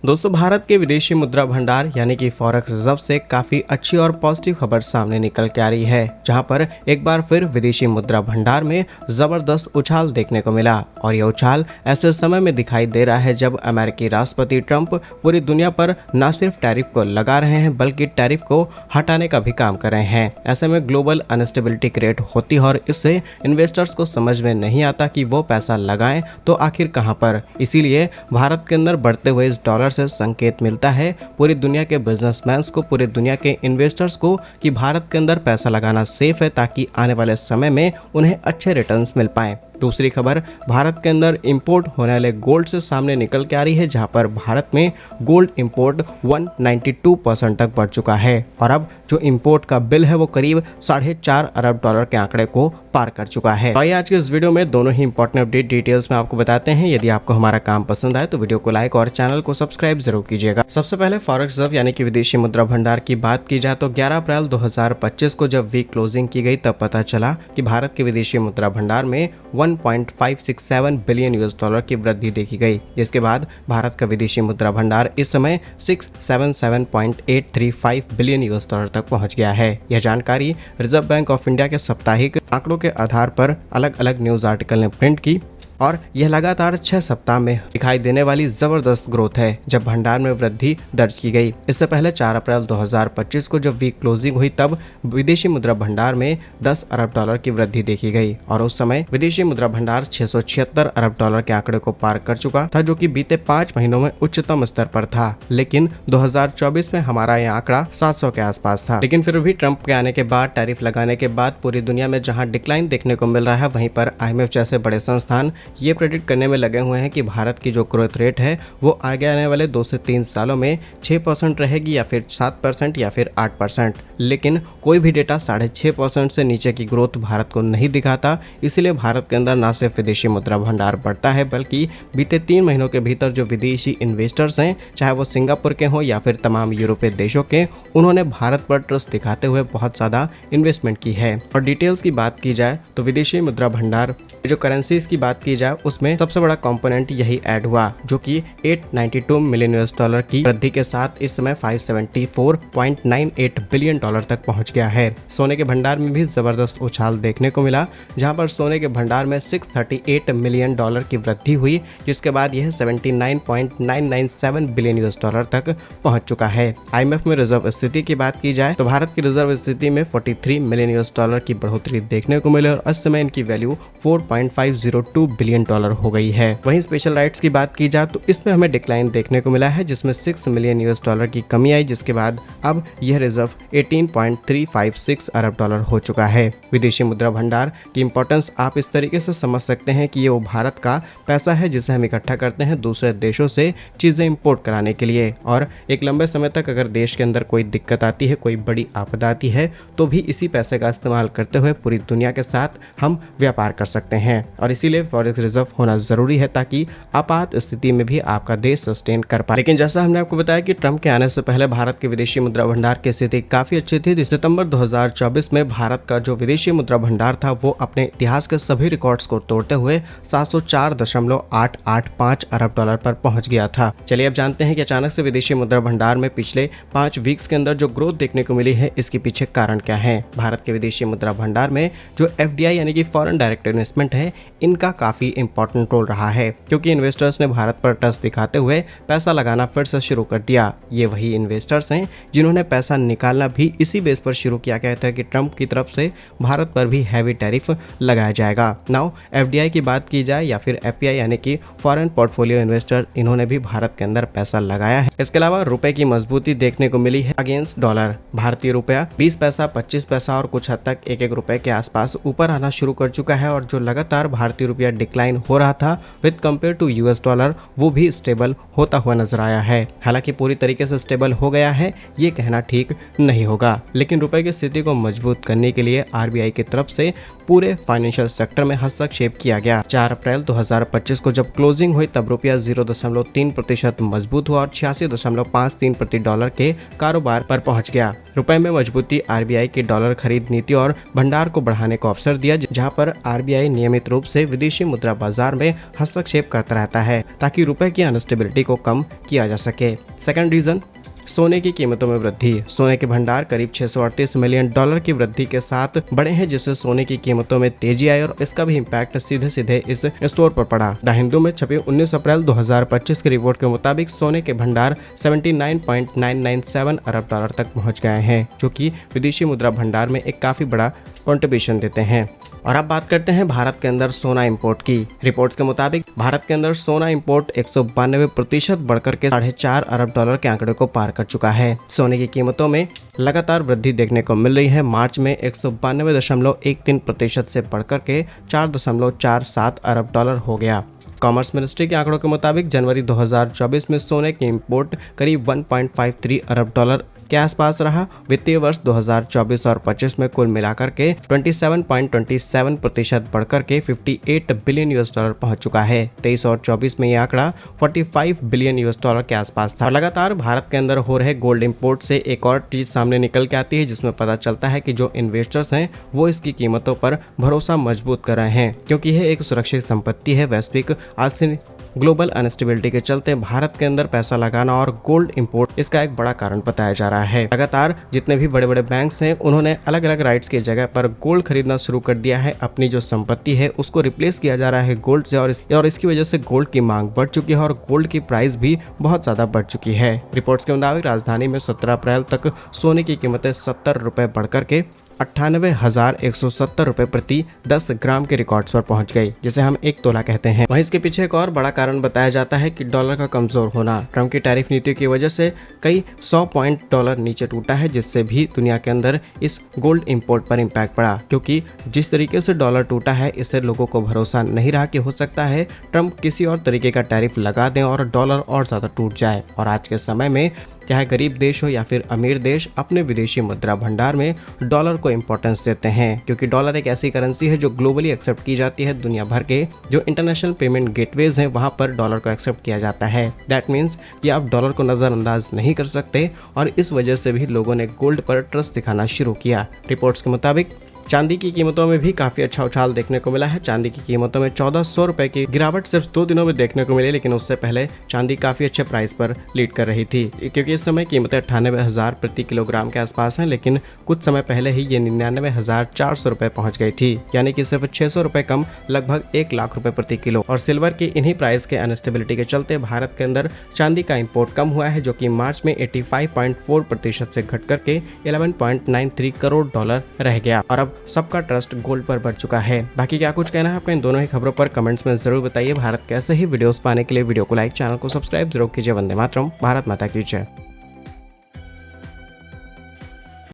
दोस्तों, भारत के विदेशी मुद्रा भंडार यानी कि फॉरेक्स रिजर्व से काफी अच्छी और पॉजिटिव खबर सामने निकल के आ रही है, जहां पर एक बार फिर विदेशी मुद्रा भंडार में जबरदस्त उछाल देखने को मिला। और यह उछाल ऐसे समय में दिखाई दे रहा है जब अमेरिकी राष्ट्रपति ट्रंप पूरी दुनिया पर न सिर्फ टैरिफ को लगा रहे हैं बल्कि टैरिफ को हटाने का भी काम कर रहे हैं। ऐसे में ग्लोबल अनस्टेबिलिटी क्रिएट होती है और इससे इन्वेस्टर्स को समझ में नहीं आता कि वो पैसा लगाएं तो आखिर कहां पर। इसीलिए भारत के अंदर बढ़ते हुए इस डॉलर से संकेत मिलता है पूरी दुनिया के बिजनेसमैन को, पूरी दुनिया के इन्वेस्टर्स को कि भारत के अंदर पैसा लगाना सेफ है ताकि आने वाले समय में उन्हें अच्छे रिटर्न्स मिल पाएं। दूसरी खबर भारत के अंदर इंपोर्ट होने वाले गोल्ड से सामने निकल के आ रही है, जहां पर भारत में गोल्ड इंपोर्ट 192% तक बढ़ चुका है और अब जो इंपोर्ट का बिल है वो करीब $4.5 अरब के आंकड़े को पार कर चुका है। तो आज के इस वीडियो में दोनों ही इंपॉर्टेंट अपडेट डिटेल्स में आपको बताते हैं। यदि आपको हमारा काम पसंद आए तो वीडियो को लाइक और चैनल को सब्सक्राइब जरूर कीजिएगा। सबसे पहले फॉरेक्स रिजर्व यानी कि विदेशी मुद्रा भंडार की बात की जाए तो 11 अप्रैल 2025 को जब वीक क्लोजिंग की गई तब पता चला कि भारत के विदेशी मुद्रा भंडार में 1.567 बिलियन US डॉलर की वृद्धि देखी गई, जिसके बाद भारत का विदेशी मुद्रा भंडार इस समय 677.835 बिलियन US डॉलर तक पहुंच गया है। यह जानकारी रिजर्व बैंक ऑफ इंडिया के साप्ताहिक आंकड़ों के आधार पर अलग अलग न्यूज आर्टिकल ने प्रिंट की और यह लगातार 6 सप्ताह में दिखाई देने वाली जबरदस्त ग्रोथ है जब भंडार में वृद्धि दर्ज की गई। इससे पहले 4 अप्रैल 2025 को जब वीक क्लोजिंग हुई तब विदेशी मुद्रा भंडार में 10 अरब डॉलर की वृद्धि देखी गई और उस समय विदेशी मुद्रा भंडार 676 अरब डॉलर के आंकड़े को पार कर चुका था, जो कि बीते 5 महीनों में उच्चतम स्तर पर था। लेकिन 2024 में हमारा यह आंकड़ा 700 के आसपास था। लेकिन फिर भी ट्रंप के आने के बाद, टैरिफ लगाने के बाद पूरी दुनिया में जहाँ डिक्लाइन देखने को मिल रहा है, वहीं पर IMF जैसे बड़े संस्थान ये प्रेडिक्ट करने में लगे हुए हैं कि भारत की जो ग्रोथ रेट है वो आगे आने वाले 2 से 3 सालों में 6% रहेगी या फिर 7% या फिर 8%। लेकिन कोई भी डेटा 6.5% से नीचे की ग्रोथ भारत को नहीं दिखाता। इसीलिए भारत के अंदर न सिर्फ विदेशी मुद्रा भंडार बढ़ता है बल्कि बीते 3 महीनों के भीतर जो विदेशी इन्वेस्टर्स हैं, चाहे वो सिंगापुर के हों या फिर तमाम यूरोपीय देशों के, उन्होंने भारत पर ट्रस्ट दिखाते हुए बहुत ज्यादा इन्वेस्टमेंट की है। और डिटेल्स की बात की जाए तो विदेशी मुद्रा भंडार जो करेंसीज की बात की जाए उसमें सबसे बड़ा कंपोनेंट यही ऐड हुआ, जो कि 892 मिलियन US डॉलर की वृद्धि के साथ इस समय 574.98 बिलियन डॉलर तक पहुंच गया है। सोने के भंडार में भी जबरदस्त उछाल देखने को मिला, जहां पर सोने के भंडार में 638 मिलियन डॉलर की वृद्धि हुई, जिसके बाद यह 79.997 बिलियन US डॉलर तक पहुंच चुका है। IMF में रिजर्व स्थिति की बात की जाए तो भारत की रिजर्व स्थिति में 43 मिलियन US डॉलर की बढ़ोतरी देखने को मिली और इस समय इनकी वैल्यू 4.502 बिलियन डॉलर हो गई है। वहीं स्पेशल राइट्स की बात की जाए तो इसमें हमें डिक्लाइन देखने को मिला है, जिसमें 6 मिलियन US डॉलर की कमी आई, जिसके बाद अब यह रिजर्व 18.356 अरब डॉलर हो चुका है। विदेशी मुद्रा भंडार की इंपॉर्टेंस आप इस तरीके से समझ सकते हैं कि ये वो भारत का पैसा है जिसे हम इकट्ठा करते हैं दूसरे देशों से चीजें इंपोर्ट कराने के लिए, और एक लंबे समय तक अगर देश के अंदर कोई दिक्कत आती है, कोई बड़ी आपदा आती है, तो भी इसी पैसे का इस्तेमाल करते हुए पूरी दुनिया के साथ हम व्यापार कर सकते हैं। और इसीलिए फॉरेक्स रिजर्व होना जरूरी है ताकि आपात स्थिति में भी आपका देश सस्टेन कर पाए। लेकिन जैसा हमने आपको बताया कि ट्रंप के आने से पहले भारत के विदेशी मुद्रा भंडार की स्थिति काफी अच्छी थी। सितंबर 2024 में भारत का जो विदेशी मुद्रा भंडार था वो अपने इतिहास के सभी रिकॉर्ड्स को तोड़ते हुए 704.885 अरब डॉलर पर पहुंच गया था। चलिए अब जानते हैं कि अचानक से विदेशी मुद्रा भंडार में पिछले 5 वीक्स के अंदर जो ग्रोथ देखने को मिली है, इसके पीछे कारण क्या है। भारत के विदेशी मुद्रा भंडार में जो FDI यानी कि फॉरेन डायरेक्ट इन्वेस्टमेंट है, इनका काफी इंपॉर्टेंट रोल रहा है, क्योंकि इन्वेस्टर्स ने भारत पर ट्रस्ट दिखाते हुए पैसा लगाना फिर से शुरू कर दिया। ये वही इन्वेस्टर्स हैं जिन्होंने पैसा निकालना भी इसी बेस पर शुरू किया गया था कि ट्रंप की तरफ से भारत पर भी हैवी टैरिफ लगाया जाएगा। नाउ FDI की बात की जाए या फिर FPI यानी कि फॉरेन पोर्टफोलियो इन्वेस्टर, इन्होंने भी भारत के अंदर पैसा लगाया है। इसके अलावा रुपए की मजबूती देखने को मिली है अगेंस्ट डॉलर। भारतीय रुपया 20 पैसा, 25 पैसा और कुछ हद तक 1-1 रुपए के आसपास ऊपर आना शुरू कर चुका है, और जो लगातार भारतीय रुपया डिक्लाइन हो रहा था with compare to US dollar, वो भी स्टेबल होता हुआ नजर आया है। हालांकि पूरी तरीके से स्टेबल हो गया है ये कहना ठीक नहीं होगा, लेकिन रुपए की स्थिति को मजबूत करने के लिए RBI की तरफ से पूरे फाइनेंशियल सेक्टर में हस्तक्षेप किया गया। 4 अप्रैल 2025 को जब क्लोजिंग हुई तब रुपया 0.3% मजबूत हुआ और 86.53 प्रति डॉलर के कारोबार पर पहुंच गया। रुपए में मजबूती RBI की डॉलर खरीद नीति और भंडार को बढ़ाने का अवसर दिया, जहां पर RBI नियमित रूप से विदेशी मुद्रा मुद्रा बाजार में हस्तक्षेप करता रहता है ताकि रुपए की अनस्टेबिलिटी को कम किया जा सके। सेकंड रीजन, सोने की कीमतों में वृद्धि। सोने के भंडार करीब 638 मिलियन डॉलर की वृद्धि के साथ बढ़े हैं, जिससे सोने की कीमतों में तेजी आई और इसका भी इम्पैक्ट सीधे सीधे इस स्टोर पर पड़ा। द हिंदू में छपी 19 अप्रैल 2025 की रिपोर्ट के मुताबिक सोने के भंडार 79.997 अरब डॉलर तक पहुंच गए हैं, जो कि विदेशी मुद्रा भंडार में एक काफी बड़ा कंट्रीब्यूशन देते हैं। और अब बात करते हैं भारत के अंदर सोना इंपोर्ट की। रिपोर्ट्स के मुताबिक भारत के अंदर सोना इंपोर्ट 192% बढ़कर के 4.5 अरब डॉलर के आंकड़े को पार कर चुका है। सोने की कीमतों में लगातार वृद्धि देखने को मिल रही है। मार्च में 192.13% से बढ़कर के 4.47 अरब डॉलर हो गया। कॉमर्स मिनिस्ट्री के आंकड़ों के मुताबिक जनवरी 2024 में सोने की इंपोर्ट करीब 1.53 अरब डॉलर के आसपास रहा। वित्तीय वर्ष 2024 और 25 में कुल मिलाकर के 27.27% बढ़कर के 58 बिलियन यूएस डॉलर पहुंच चुका है। 23 और 24 में यह आंकड़ा 45 बिलियन यूएस डॉलर के आसपास था। और लगातार भारत के अंदर हो रहे गोल्ड इंपोर्ट से एक और चीज सामने निकल के आती है, जिसमें पता चलता है कि जो इन्वेस्टर्स हैं वो इसकी कीमतों पर भरोसा मजबूत कर रहे हैं, क्योंकि यह एक सुरक्षित संपत्ति है। वैश्विक आर्थिक ग्लोबल अनस्टेबिलिटी के चलते भारत के अंदर पैसा लगाना और गोल्ड इंपोर्ट इसका एक बड़ा कारण बताया जा रहा है। लगातार जितने भी बड़े बड़े बैंक्स हैं उन्होंने अलग अलग राइट्स की जगह पर गोल्ड खरीदना शुरू कर दिया है। अपनी जो संपत्ति है उसको रिप्लेस किया जा रहा है गोल्ड से, और इसकी वजह से गोल्ड की मांग बढ़ चुकी है और गोल्ड की प्राइस भी बहुत ज्यादा बढ़ चुकी है। रिपोर्ट्स के मुताबिक राजधानी में 17 अप्रैल तक सोने की कीमतें 70 रुपए बढ़कर के 98,170 रुपए प्रति 10 ग्राम के रिकॉर्ड्स पर पहुंच गई, जिसे हम 1 तोला कहते हैं। वहीं इसके पीछे एक और बड़ा कारण बताया जाता है कि डॉलर का कमजोर होना। ट्रम्प की टैरिफ नीति की वजह से कई 100 पॉइंट डॉलर नीचे टूटा है, जिससे भी दुनिया के अंदर इस गोल्ड इंपोर्ट पर इम्पैक्ट पड़ा, क्योंकि जिस तरीके से डॉलर टूटा है इससे लोगों को भरोसा नहीं रहा कि हो सकता है ट्रम्प किसी और तरीके का टैरिफ लगा दें और डॉलर और ज्यादा टूट जाए। और आज के समय में चाहे गरीब देश हो या फिर अमीर देश, अपने विदेशी मुद्रा भंडार में डॉलर को इंपॉर्टेंस देते हैं, क्योंकि डॉलर एक ऐसी करेंसी है जो ग्लोबली एक्सेप्ट की जाती है। दुनिया भर के जो इंटरनेशनल पेमेंट गेटवेज हैं वहां पर डॉलर को एक्सेप्ट किया जाता है। दैट मीन्स कि आप डॉलर को नजरअंदाज नहीं कर सकते, और इस वजह से भी लोगों ने गोल्ड पर ट्रस्ट दिखाना शुरू किया। रिपोर्ट्स के मुताबिक चांदी की कीमतों में भी काफी अच्छा उछाल देखने को मिला है। चांदी की कीमतों में 1400 रुपए की गिरावट सिर्फ 2 दिनों में देखने को मिली, लेकिन उससे पहले चांदी काफी अच्छे प्राइस पर लीड कर रही थी, क्योंकि इस समय कीमतें 98,000 प्रति किलोग्राम के आसपास हैं। लेकिन कुछ समय पहले ही ये 99,400 रुपए पहुंच गई थी, यानी कि सिर्फ 600 रुपए कम, लगभग 1 लाख रुपए प्रति किलो। और सिल्वर की इन्हीं प्राइस के अनस्टेबिलिटी के चलते भारत के अंदर चांदी का इम्पोर्ट कम हुआ है, जो कि मार्च में 85.4% से घट करके 11.93 करोड़ डॉलर रह गया। और अब सबका ट्रस्ट गोल्ड पर बढ़ चुका है। बाकी क्या कुछ कहना है आपका इन दोनों ही खबरों पर कमेंट्स में जरूर बताइए। भारत कैसे ही वीडियोस पाने के लिए वीडियो को लाइक, चैनल को सब्सक्राइब जरूर कीजिए। वंदे मातरम, भारत माता की जय।